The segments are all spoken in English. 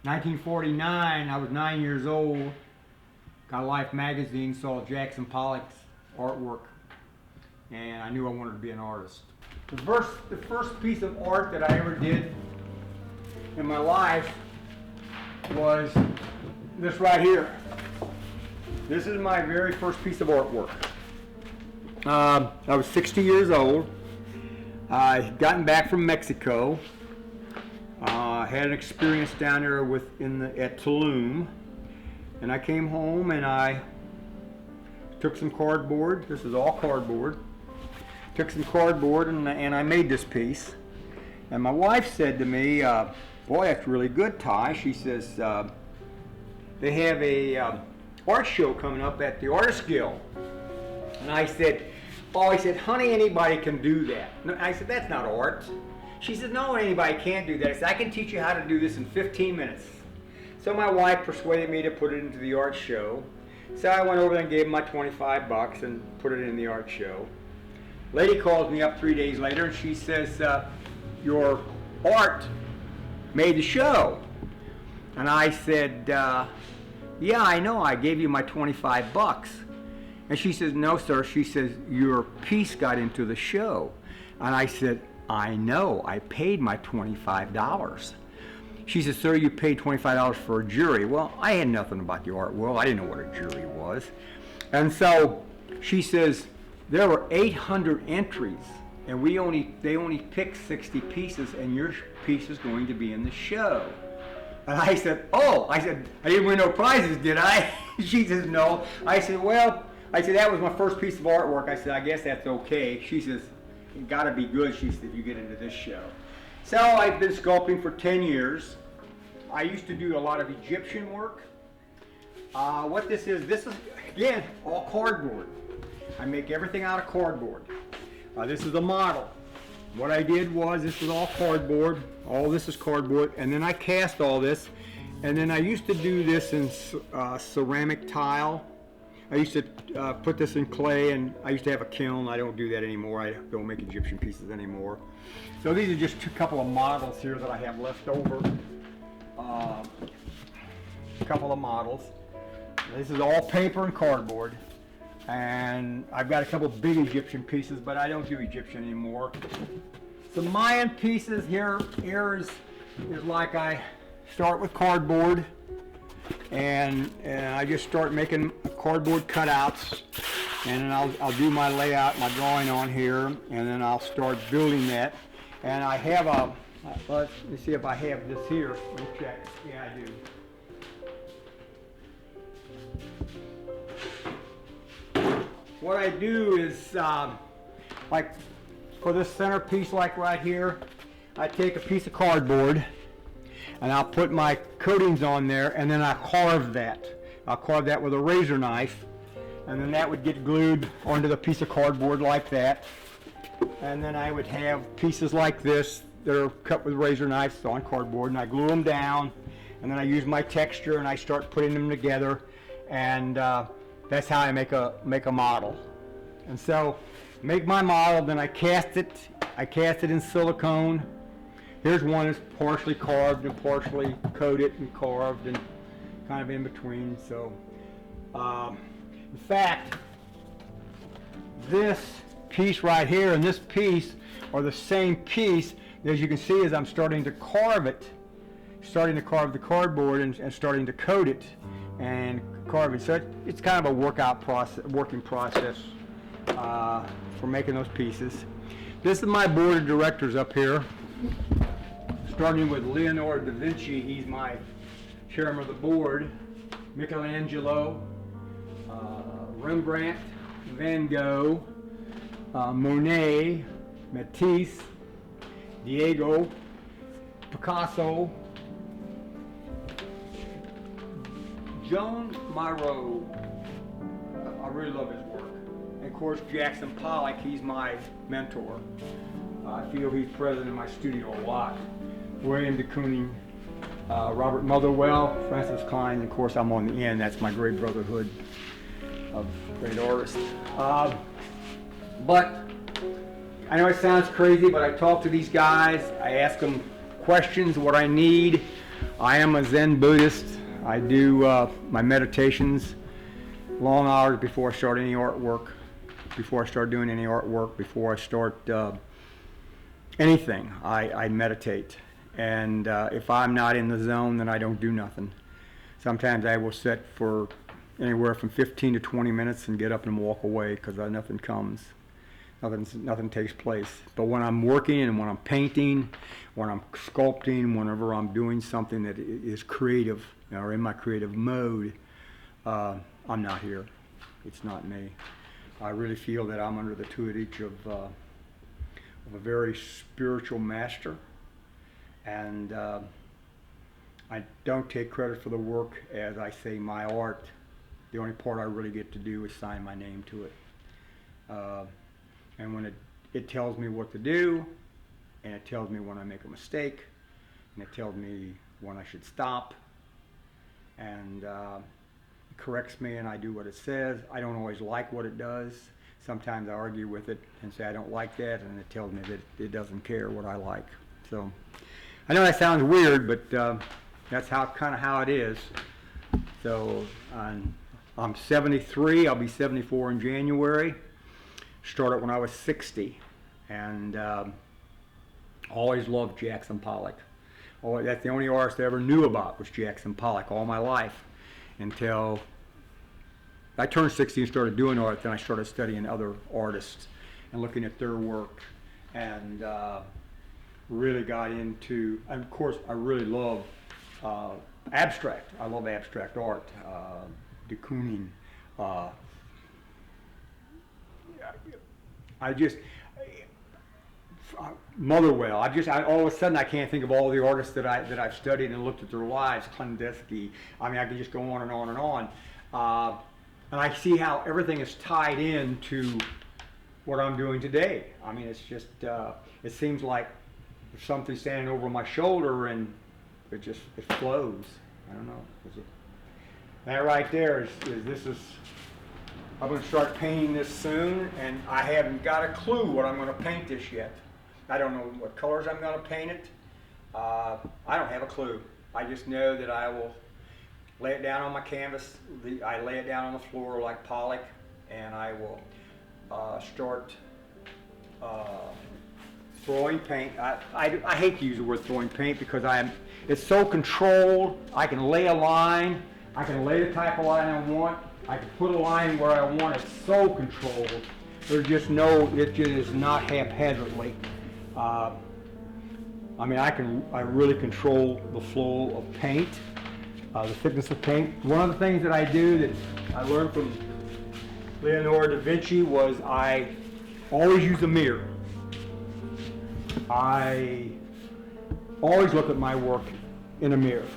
1949, I was 9 years old. Got Life magazine, saw Jackson Pollock's artwork, and I knew I wanted to be an artist. The first piece of art that I ever did in my life was this right here. This is my very first piece of artwork. I was 60 years old. I had gotten back from Mexico. Had an experience down there at Tulum, and I came home and I took some cardboard. This is all cardboard. Took some cardboard and I made this piece. And my wife said to me, "Boy, that's really good, Ty." She says, "They have a art show coming up at the Artist Guild." And I said, "Oh," I said, "honey, anybody can do that." No, I said, "That's not art." She said, "No, anybody can't do that." I said, "I can teach you how to do this in 15 minutes. So my wife persuaded me to put it into the art show. So I went over there and gave him my 25 bucks and put it in the art show. Lady calls me up 3 days later and she says, "Your art made the show." And I said, "Yeah, I know, I gave you my 25 bucks. And she says, "No, sir." She says, "Your piece got into the show." And I said, "I know, I paid my $25. She says, "Sir, you paid $25 for a jury." Well, I had nothing about the art world. I didn't know what a jury was. And so she says, "There were 800 entries, and they only picked 60 pieces, and your piece is going to be in the show." And I said, "Oh," I said, "I didn't win no prizes, did I?" She says, "No." I said, "Well," I said, "that was my first piece of artwork." I said, "I guess that's okay." She says, "It gotta be good," she said, "if you get into this show." So I've been sculpting for 10 years. I used to do a lot of Egyptian work. What this is again, all cardboard. I make everything out of cardboard. This is a model. What I did was, this is all cardboard. All this is cardboard, and then I cast all this, and then I used to do this in ceramic tile. I used to put this in clay, and I used to have a kiln. I don't do that anymore. I don't make Egyptian pieces anymore. So these are just a couple of models here that I have left over. A couple of models. This is all paper and cardboard. And I've got a couple of big Egyptian pieces, but I don't do Egyptian anymore. Some Mayan pieces here is like I start with cardboard. And I just start making cardboard cutouts, and then I'll do my layout, my drawing on here, and then I'll start building that. And I have let me see if I have this here. Let me check. Yeah, I do. What I do is, like for this centerpiece, like right here, I take a piece of cardboard, and I'll put my coatings on there, and then I carve that. I'll carve that with a razor knife, and then that would get glued onto the piece of cardboard like that. And then I would have pieces like this that are cut with razor knives on cardboard, and I glue them down, and then I use my texture and I start putting them together, and that's how I make a model. And so, make my model, then I cast it. I cast it in silicone. Here's one that's partially carved and partially coated and carved and kind of in between. So, in fact, this piece right here and this piece are the same piece. As you can see, as I'm starting to carve it, starting to carve the cardboard and starting to coat it and carve it. So it's kind of a working process for making those pieces. This is my board of directors up here. Starting with Leonardo da Vinci, he's my chairman of the board. Michelangelo, Rembrandt, Van Gogh, Monet, Matisse, Diego, Picasso, Joan Miro. I really love his work. And of course, Jackson Pollock, he's my mentor. I feel he's present in my studio a lot. William de Kooning, Robert Motherwell, Francis Klein, and of course I'm on the end. That's my great brotherhood of great artists. But I know it sounds crazy, but I talk to these guys. I ask them questions, what I need. I am a Zen Buddhist. I do my meditations long hours before I start any artwork, before I start doing any artwork, before I start anything. I meditate. And if I'm not in the zone, then I don't do nothing. Sometimes I will sit for anywhere from 15 to 20 minutes and get up and walk away because nothing comes. Nothing takes place. But when I'm working and when I'm painting, when I'm sculpting, whenever I'm doing something that is creative or in my creative mode, I'm not here. It's not me. I really feel that I'm under the tutelage of a very spiritual master, and I don't take credit for the work. As I say, my art, the only part I really get to do is sign my name to it. And when it tells me what to do, and it tells me when I make a mistake, and it tells me when I should stop, and it corrects me and I do what it says. I don't always like what it does. Sometimes I argue with it and say I don't like that, and it tells me that it doesn't care what I like. So I know that sounds weird, but that's kind of how it is. So I'm 73. I'll be 74 in January. Started when I was 60, and always loved Jackson Pollock. That's the only artist I ever knew about was Jackson Pollock all my life, until I turned 60 and started doing art. Then I started studying other artists and looking at their work, and really got into, and of course I really love abstract. I love abstract art, de Kooning. Motherwell. All of a sudden I can't think of all the artists that I've studied and looked at their lives. Klandesky. I mean, I could just go on and on and on. And I see how everything is tied into what I'm doing today. I mean, it's just it seems like there's something standing over my shoulder and it flows. I don't know. That right there is I'm going to start painting this soon, and I haven't got a clue what I'm going to paint this yet. I don't know what colors I'm going to paint it. I don't have a clue. I just know that I will lay it down on my canvas. I lay it down on the floor like Pollock, and I will start throwing paint. I hate to use the word throwing paint because it's so controlled. I can lay a line. I can lay the type of line I want. I can put a line where I want it. So controlled. It just is not haphazardly. I mean, I really control the flow of paint, the thickness of paint. One of the things that I do that I learned from Leonardo da Vinci was I always use a mirror. I always look at my work in a mirror.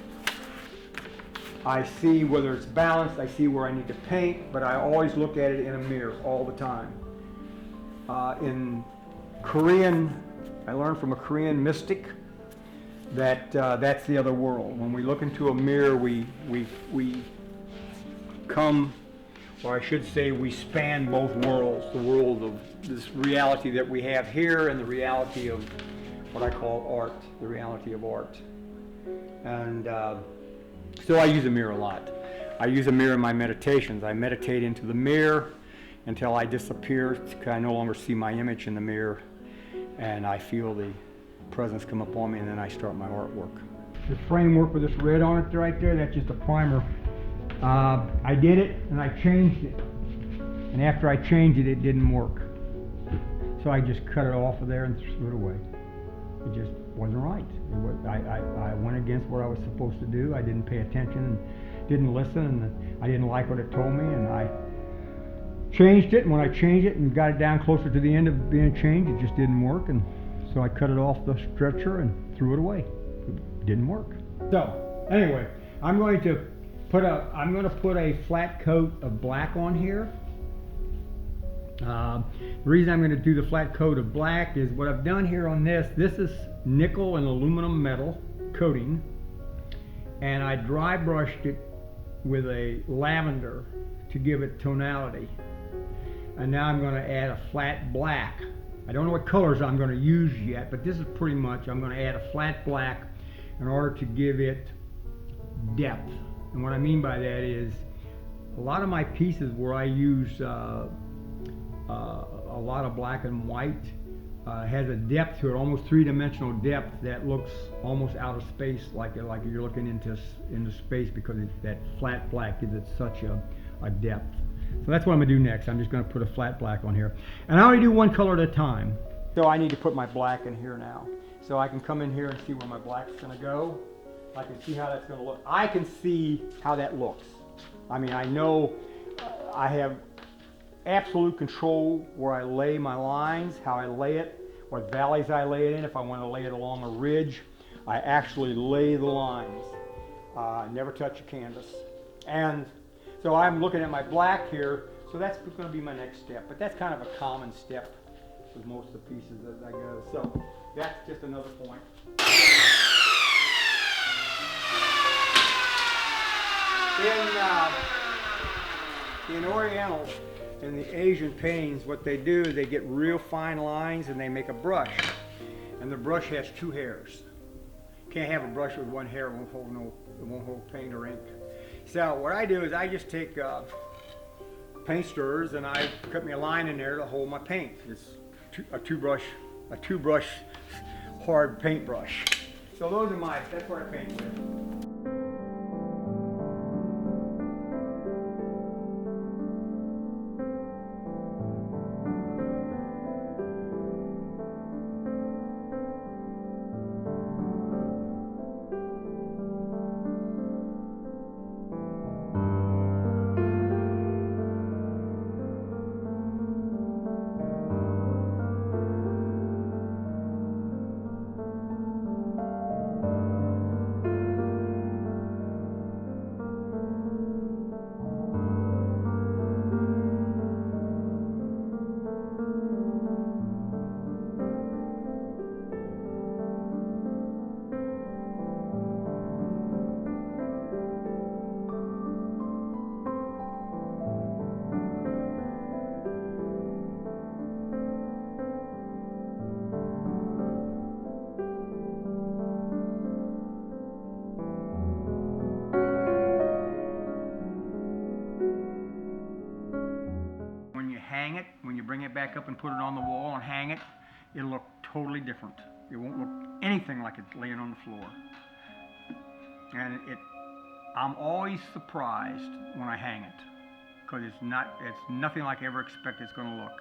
I see whether it's balanced, I see where I need to paint, but I always look at it in a mirror all the time. In Korean, I learned from a Korean mystic that that's the other world. When we look into a mirror, we come, or I should say we span both worlds, the world of this reality that we have here and the reality of what I call art, the reality of art. And so I use a mirror a lot. I use a mirror in my meditations. I meditate into the mirror until I disappear, because I no longer see my image in the mirror, and I feel the presence come upon me, and then I start my artwork. The framework with this red on it right there, that's just a primer. I did it and I changed it, and after I changed it, it didn't work. So I just cut it off of there and threw it away. It just wasn't right. I went against what I was supposed to do. I didn't pay attention and didn't listen, and I didn't like what it told me, and I changed it, and when I changed it and got it down closer to the end of being changed, it just didn't work, and so I cut it off the stretcher and threw it away. It didn't work. So anyway, I'm going to put a flat coat of black on here. The reason I'm going to do the flat coat of black is what I've done here on this is nickel and aluminum metal coating, and I dry brushed it with a lavender to give it tonality. And now I'm going to add a flat black. I don't know what colors I'm going to use yet, but this is pretty much, I'm going to add a flat black in order to give it depth. And what I mean by that is a lot of my pieces where I use a lot of black and white has a depth to it, almost three-dimensional depth that looks almost out of space, like you're looking into space, because that flat black gives it such a depth. So that's what I'm going to do next. I'm just going to put a flat black on here. And I only do one color at a time. So I need to put my black in here now. So I can come in here and see where my black's going to go. I can see how that's going to look. I can see how that looks. I mean, I know I have absolute control where I lay my lines, how I lay it, what valleys I lay it in. If I want to lay it along a ridge, I actually lay the lines. Never touch a canvas. And so I'm looking at my black here, so that's going to be my next step. But that's kind of a common step with most of the pieces as I go. So that's just another point. In Oriental, in the Asian paintings, what they do is they get real fine lines and they make a brush. And the brush has two hairs. Can't have a brush with one hair, it won't hold paint or ink. So what I do is I just take paint stirrers and I cut me a line in there to hold my paint. It's a two brush hard paintbrush. So that's what I paint with. When you bring it back up and put it on the wall and hang it, it'll look totally different. It won't look anything like it's laying on the floor. And I'm always surprised when I hang it, because it's nothing like I ever expect it's going to look.